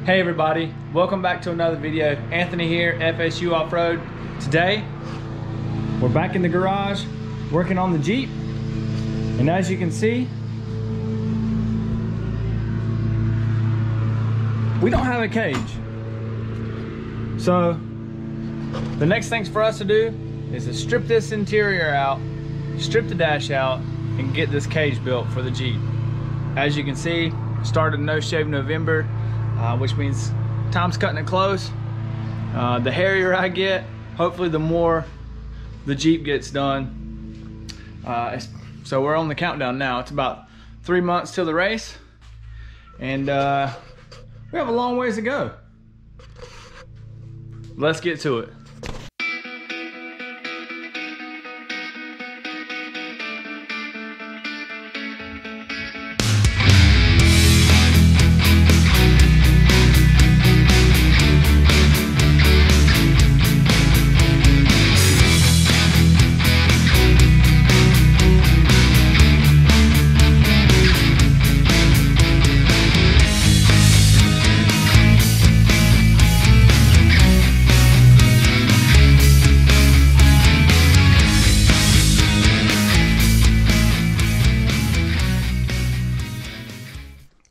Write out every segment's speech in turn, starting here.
Hey everybody, welcome back to another video. Anthony here, FSU Off-Road. Today, we're back in the garage working on the Jeep. And as you can see, we don't have a cage. So, the next things for us to do is to strip this interior out, strip the dash out, and get this cage built for the Jeep. As you can see, started No Shave November. Which means time's cutting it close. The hairier I get, hopefully the more the Jeep gets done. So we're on the countdown now. It's about 3 months till the race, and we have a long ways to go. Let's get to it.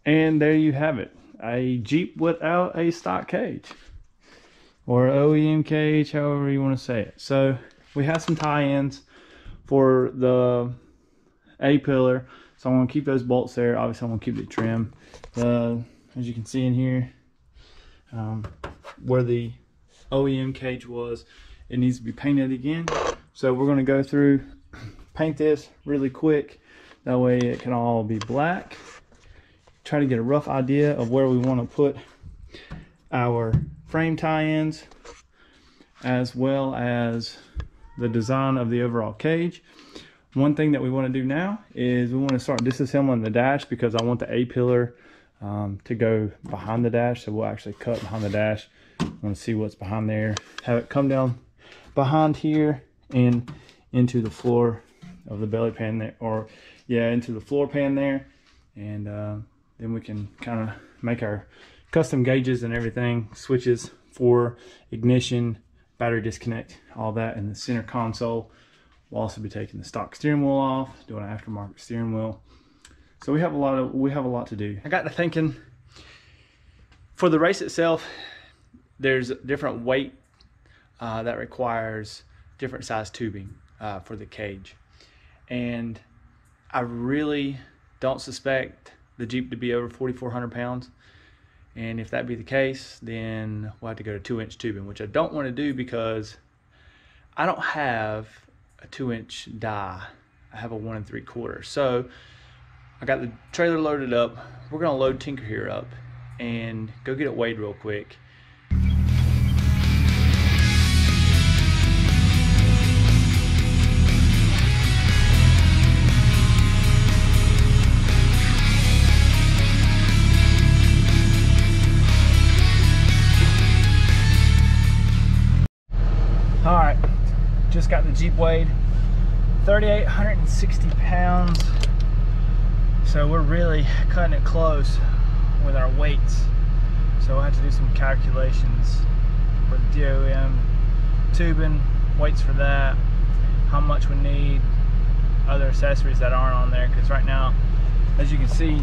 And there you have it, a Jeep without a stock cage, or OEM cage, however you want to say it. So we have some tie-ins for the A-pillar, so I'm going to keep those bolts there. Obviously I'm going to keep the trim. As you can see in here, where the OEM cage was, it needs to be painted again. So we're going to go through, paint this really quick, that way it can all be black. Try to get a rough idea of where we want to put our frame tie-ins, as well as the design of the overall cage. One thing that we want to do now is we want to start disassembling the dash, because I want the A-pillar to go behind the dash. So we'll actually cut behind the dash. I want to see what's behind there, have it come down behind here and into the floor of the belly pan there, or yeah, into the floor pan there. And then we can kind of make our custom gauges and everything, switches for ignition, battery disconnect, all that in the center console. We'll also be taking the stock steering wheel off, doing an aftermarket steering wheel. So we have a lot to do. I got to thinking, for the race itself, there's different weight that requires different size tubing for the cage, and I really don't suspect the Jeep to be over 4,400 pounds. And if that be the case, then we'll have to go to 2-inch tubing, which I don't want to do because I don't have a 2-inch die. I have a 1 3/4. So I got the trailer loaded up. We're gonna load Tinker here up and go get it weighed real quick. All right, just got the Jeep weighed, 3,860 pounds. So we're really cutting it close with our weights. So we'll have to do some calculations for the DOM tubing, weights for that, how much we need, other accessories that aren't on there. Because right now, as you can see,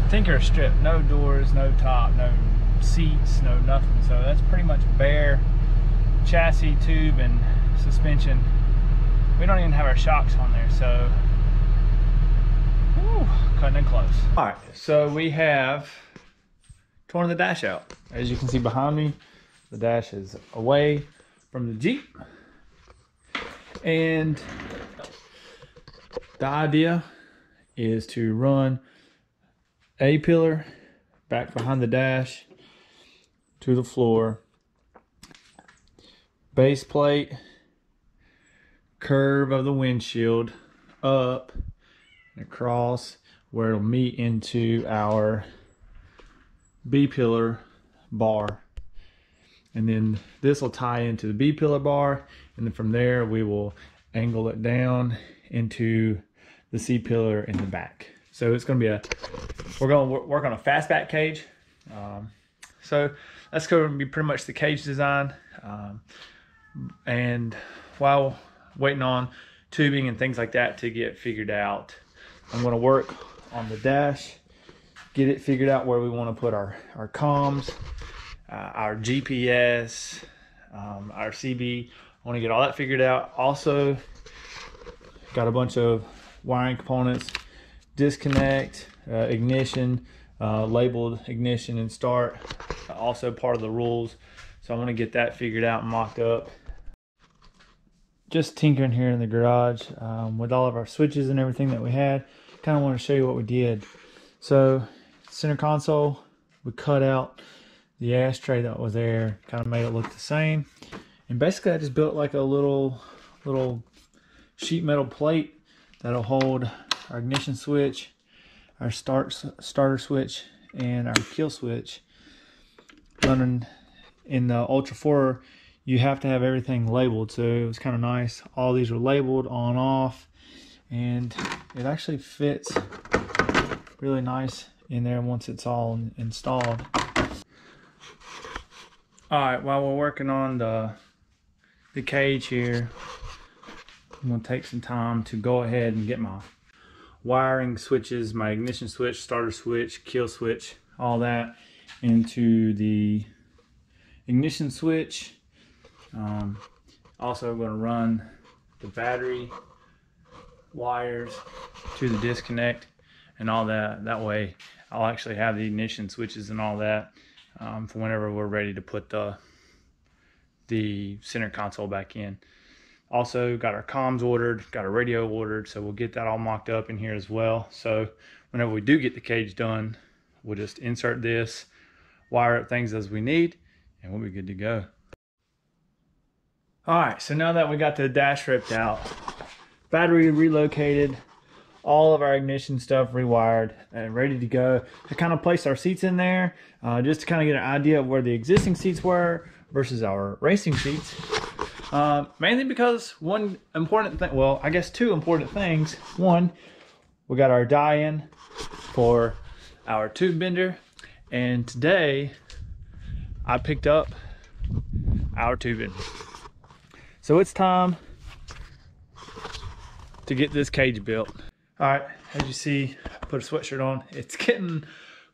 Tinker is stripped, no doors, no top, no seats, no nothing. So that's pretty much bare chassis, tube, and suspension. We don't even have our shocks on there, so whew, cutting it close. All right, so we have torn the dash out. As you can see behind me, the dash is away from the Jeep, and the idea is to run a pillar back behind the dash to the floor, base plate, curve of the windshield up and across where it'll meet into our B-pillar bar. And then this will tie into the B-pillar bar, and then from there we will angle it down into the C-pillar in the back. So it's going to be we're going to work on a fastback cage. So that's going to be pretty much the cage design. And while waiting on tubing and things like that to get figured out, I'm going to work on the dash, get it figured out where we want to put our comms, our GPS, our CB. I want to get all that figured out. Also got a bunch of wiring components, disconnect, ignition, labeled ignition and start, also part of the rules. So I want to get that figured out and mocked up. Just tinkering here in the garage with all of our switches and everything that we had. Kind of want to show you what we did. So center console, we cut out the ashtray that was there, kind of made it look the same. And basically I just built like a little sheet metal plate that'll hold our ignition switch, our starter switch, and our kill switch. Running in the Ultra 4, you have to have everything labeled, so it was kind of nice. All these are labeled on off, and it actually fits really nice in there once it's all installed. Alright, while we're working on the cage here, I'm going to take some time to go ahead and get my wiring switches, my ignition switch, starter switch, kill switch, all that into the ignition switch. Also going to run the battery wires to the disconnect and all that. That way I'll actually have the ignition switches and all that for whenever we're ready to put the center console back in. Also got our comms ordered, got our radio ordered, so we'll get that all mocked up in here as well. So whenever we do get the cage done, we'll just insert this, wire up things as we need, and we'll be good to go. Alright, so now that we got the dash ripped out, battery relocated, all of our ignition stuff rewired and ready to go, I kind of placed our seats in there just to kind of get an idea of where the existing seats were versus our racing seats. Mainly because one important thing, well, I guess two important things. One, we got our die-in for our tube bender, and today I picked up our tubing. So it's time to get this cage built. All right, as you see, I put a sweatshirt on. It's getting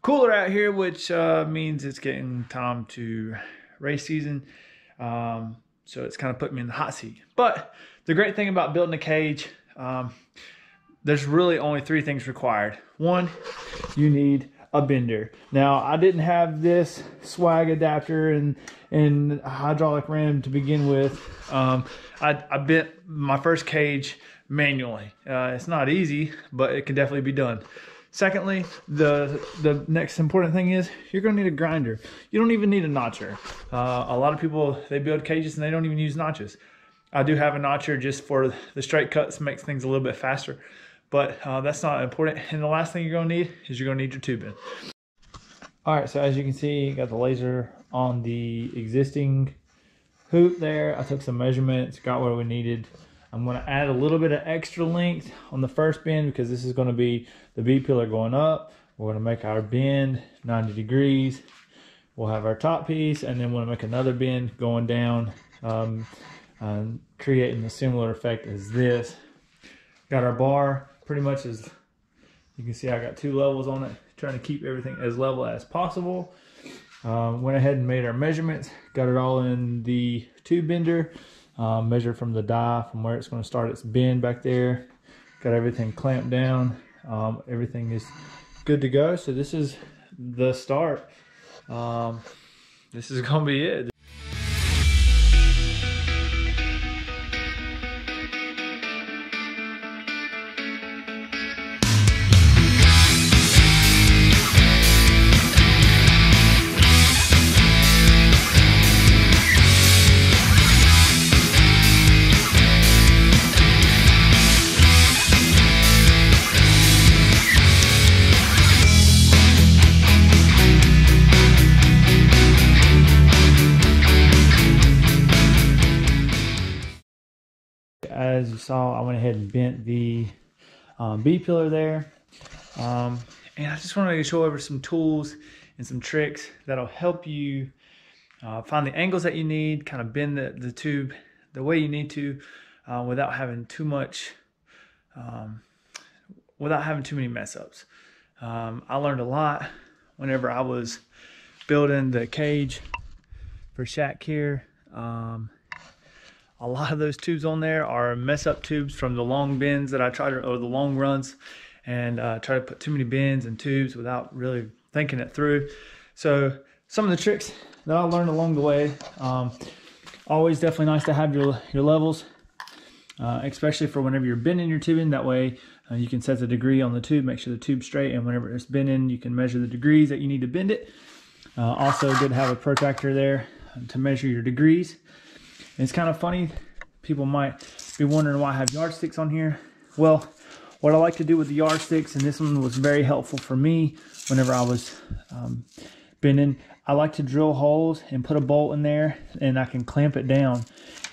cooler out here, which means it's getting time to race season. So it's kind of put me in the hot seat. But the great thing about building a cage, there's really only three things required. One, you need a bender. Now, I didn't have this swag adapter and hydraulic rim to begin with. I bent my first cage manually. It's not easy, but it can definitely be done. Secondly, the next important thing is you're going to need a grinder. You don't even need a notcher. A lot of people, they build cages and they don't even use notches. I do have a notcher just for the straight cuts, makes things a little bit faster, but that's not important. And the last thing you're going to need is you're going to need your tubing. All right, so as you can see, you got the laser on the existing hoop there. I took some measurements, got what we needed. I'm going to add a little bit of extra length on the first bend because this is going to be the B pillar going up. We're going to make our bend 90 degrees. We'll have our top piece, and then we'll make another bend going down, creating a similar effect as this. Got our bar pretty much as you can see. I got two levels on it, trying to keep everything as level as possible. Went ahead and made our measurements, got it all in the tube bender. Measured from the die from where it's going to start its bend back there. Got everything clamped down. Everything is good to go. So this is the start. This is going to be it. As you saw, I went ahead and bent the B pillar there. And I just wanted to show over some tools and some tricks that'll help you find the angles that you need, kind of bend the tube the way you need to, without having too much, without having too many mess ups. I learned a lot whenever I was building the cage for Shack here. A lot of those tubes on there are mess up tubes from the long bends that I try to, or the long runs, and try to put too many bends and tubes without really thinking it through. So some of the tricks that I learned along the way, always definitely nice to have your levels, especially for whenever you're bending your tubing. That way you can set the degree on the tube, make sure the tube's straight, and whenever it's bending, you can measure the degrees that you need to bend it. Also good to have a protractor there to measure your degrees. And it's kind of funny, people might be wondering why I have yardsticks on here. Well, what I like to do with the yardsticks, and this one was very helpful for me whenever I was bending, I like to drill holes and put a bolt in there, and I can clamp it down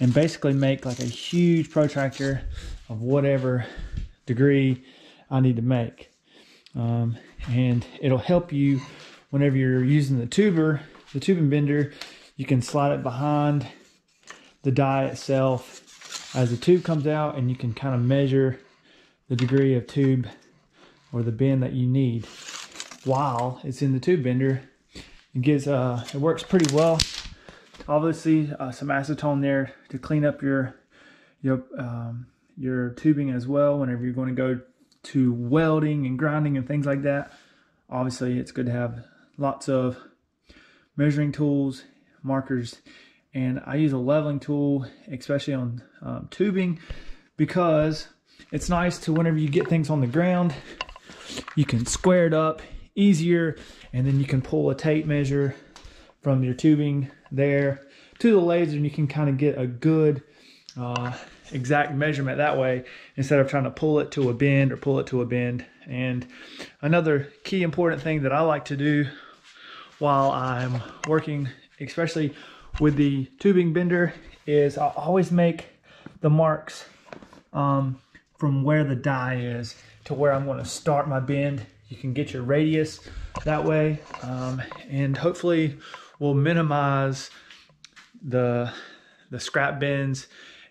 and basically make like a huge protractor of whatever degree I need to make. And it'll help you whenever you're using the tubing bender. You can slide it behind the die itself as the tube comes out, and you can kind of measure the degree of tube or the bend that you need while it's in the tube bender. It works pretty well. Obviously some acetone there to clean up your tubing as well whenever you're going to go to welding and grinding and things like that. Obviously it's good to have lots of measuring tools, markers, and I use a leveling tool, especially on tubing, because it's nice to, whenever you get things on the ground, you can square it up easier, and then you can pull a tape measure from your tubing there to the laser, and you can kind of get a good exact measurement that way, instead of trying to pull it to a bend or pull it to a bend. And another key important thing that I like to do while I'm working, especially with the tubing bender, is I always make the marks from where the die is to where I'm going to start my bend. You can get your radius that way, and hopefully we'll minimize the scrap bends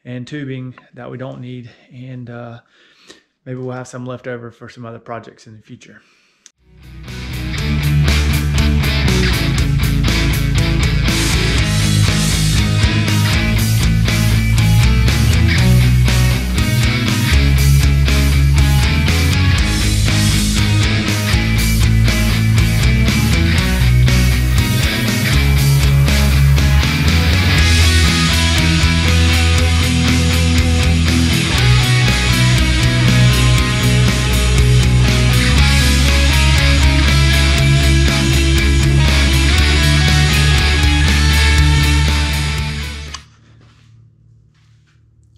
and tubing that we don't need, and maybe we'll have some left over for some other projects in the future.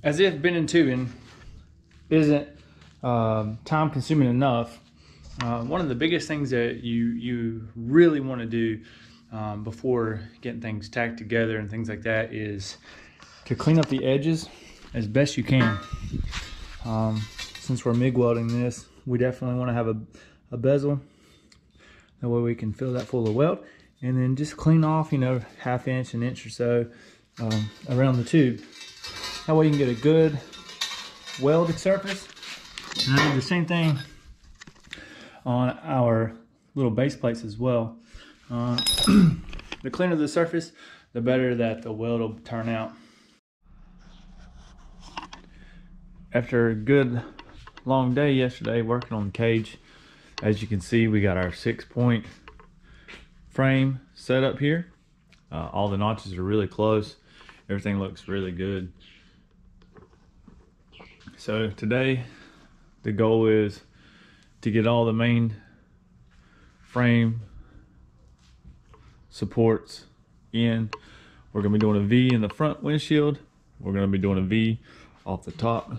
As if bending tubing isn't time consuming enough, one of the biggest things that you really want to do before getting things tacked together and things like that is to clean up the edges as best you can. Since we're MIG welding this, we definitely want to have a bezel. That way we can fill that full of weld, and then just clean off, ½ inch, an inch or so around the tube. That way you can get a good welded surface. And I do the same thing on our little base plates as well. The cleaner the surface, the better that the weld will turn out. After a good long day yesterday working on the cage, as you can see, we got our 6-point frame set up here. All the notches are really close. Everything looks really good. So today the goal is to get all the main frame supports in. We're going to be doing a V in the front windshield. We're going to be doing a V off the top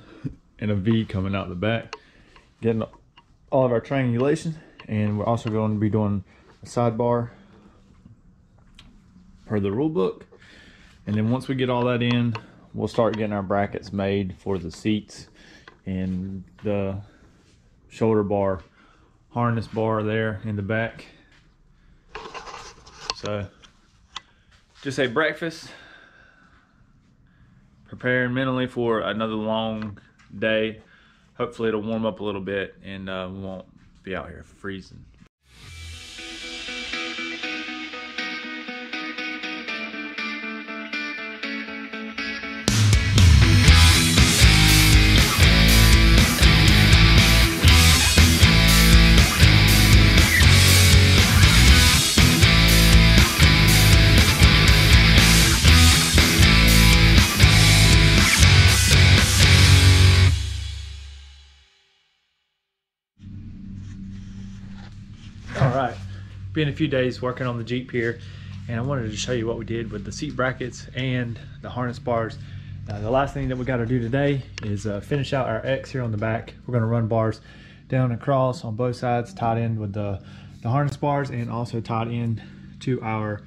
and a V coming out the back, getting all of our triangulation. And we're also going to be doing a sidebar per the rule book. And then once we get all that in, we'll start getting our brackets made for the seats and the shoulder bar harness bar there in the back. So just ate breakfast, preparing mentally for another long day. Hopefully it'll warm up a little bit and we won't be out here freezing. Alright, been a few days working on the Jeep here, and I wanted to show you what we did with the seat brackets and the harness bars. The last thing that we got to do today is finish out our X here on the back. We're going to run bars down across on both sides, tied in with the harness bars, and also tied in to our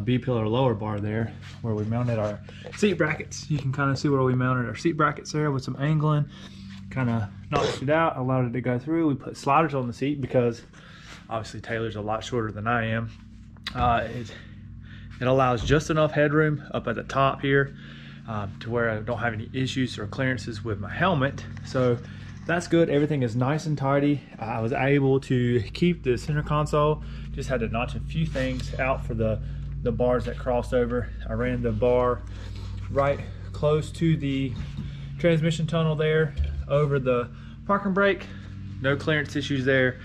B-pillar lower bar there where we mounted our seat brackets. You can kind of see where we mounted our seat brackets there with some angling. Kind of notched it out, allowed it to go through. We put sliders on the seat because obviously Taylor's a lot shorter than I am. It allows just enough headroom up at the top here to where I don't have any issues or clearances with my helmet. So that's good. Everything is nice and tidy. I was able to keep the center console. Just had to notch a few things out for the bars that crossed over. I ran the bar right close to the transmission tunnel there over the parking brake. No clearance issues there.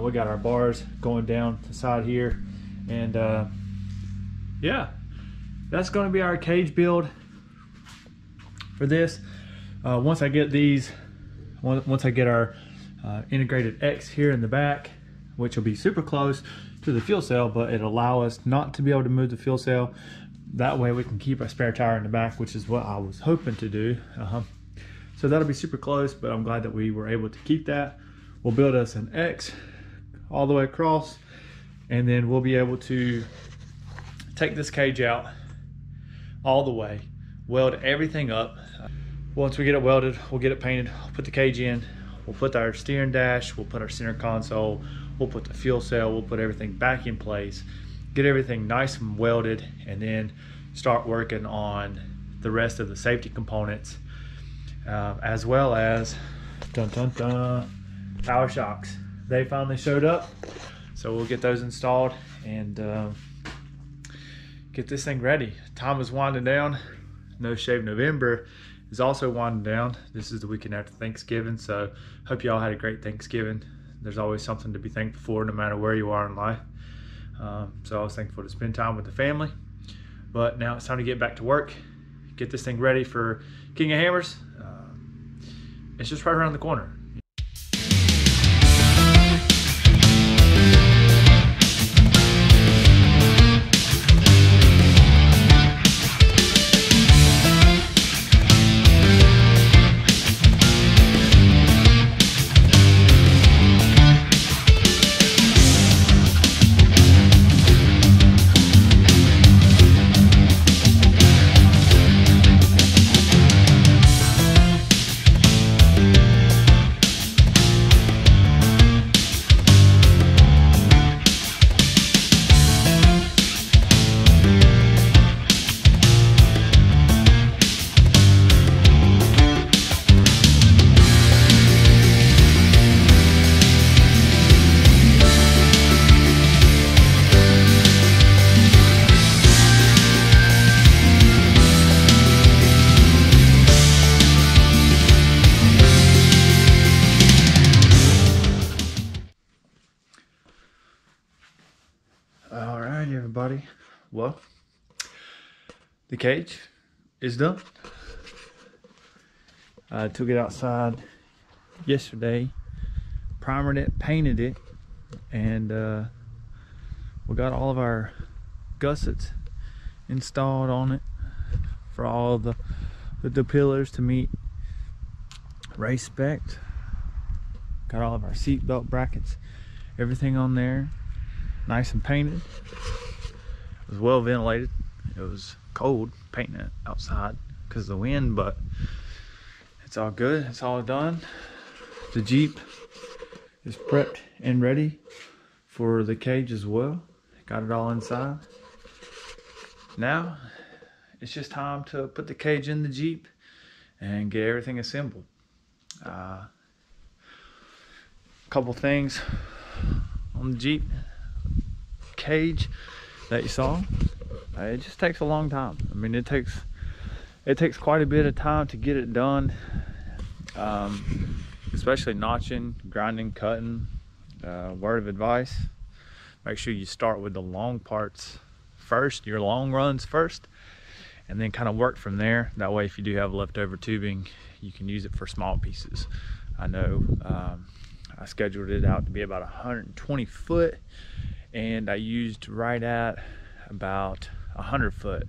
We got our bars going down the side here, and yeah, that's going to be our cage build for this. Once I get these, once I get our integrated X here in the back, which will be super close to the fuel cell, but it'll allow us not to be able to move the fuel cell. That way we can keep a spare tire in the back, which is what I was hoping to do. So that'll be super close, but I'm glad that we were able to keep that. We'll build us an X all the way across, and then we'll be able to take this cage out all the way, weld everything up. Once we get it welded, we'll get it painted, we'll put the cage in, we'll put our steering dash, we'll put our center console, we'll put the fuel cell, we'll put everything back in place, get everything nice and welded, and then start working on the rest of the safety components, as well as power shocks. They finally showed up, so we'll get those installed and get this thing ready. Time is winding down. No Shave November is also winding down. This is the weekend after Thanksgiving, so hope you all had a great Thanksgiving. There's always something to be thankful for no matter where you are in life. So I was thankful to spend time with the family, but now it's time to get back to work, get this thing ready for King of Hammers. It's just right around the corner. Alright everybody, well, the cage is done. I took it outside yesterday, primered it, painted it, and we got all of our gussets installed on it for all the pillars to meet race spec. Got all of our seat belt brackets, everything on there, nice and painted. It was well ventilated. It was cold painting it outside because of the wind, but it's all good. It's all done. The Jeep is prepped and ready for the cage as well. Got it all inside. Now it's just time to put the cage in the Jeep and get everything assembled. Couple things on the Jeep cage that you saw. It just takes a long time. I mean, it takes quite a bit of time to get it done, especially notching, grinding, cutting. Word of advice: make sure you start with the long parts first, your long runs first, and then kind of work from there. That way, if you do have leftover tubing, you can use it for small pieces. I know I scheduled it out to be about 120 foot, and I used right at about 100 foot.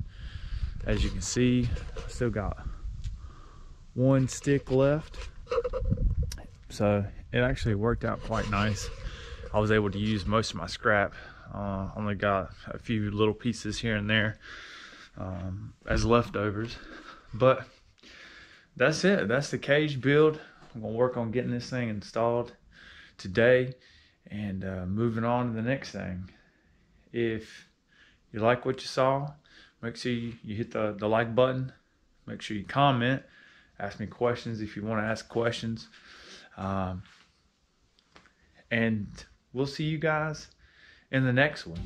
As you can see, I still got one stick left, so it actually worked out quite nice. I was able to use most of my scrap. Only got a few little pieces here and there as leftovers, but that's it. That's the cage build. I'm gonna work on getting this thing installed today and moving on to the next thing. If you like what you saw, make sure you hit the like button. Make sure you comment, ask me questions if you want to ask questions, and we'll see you guys in the next one.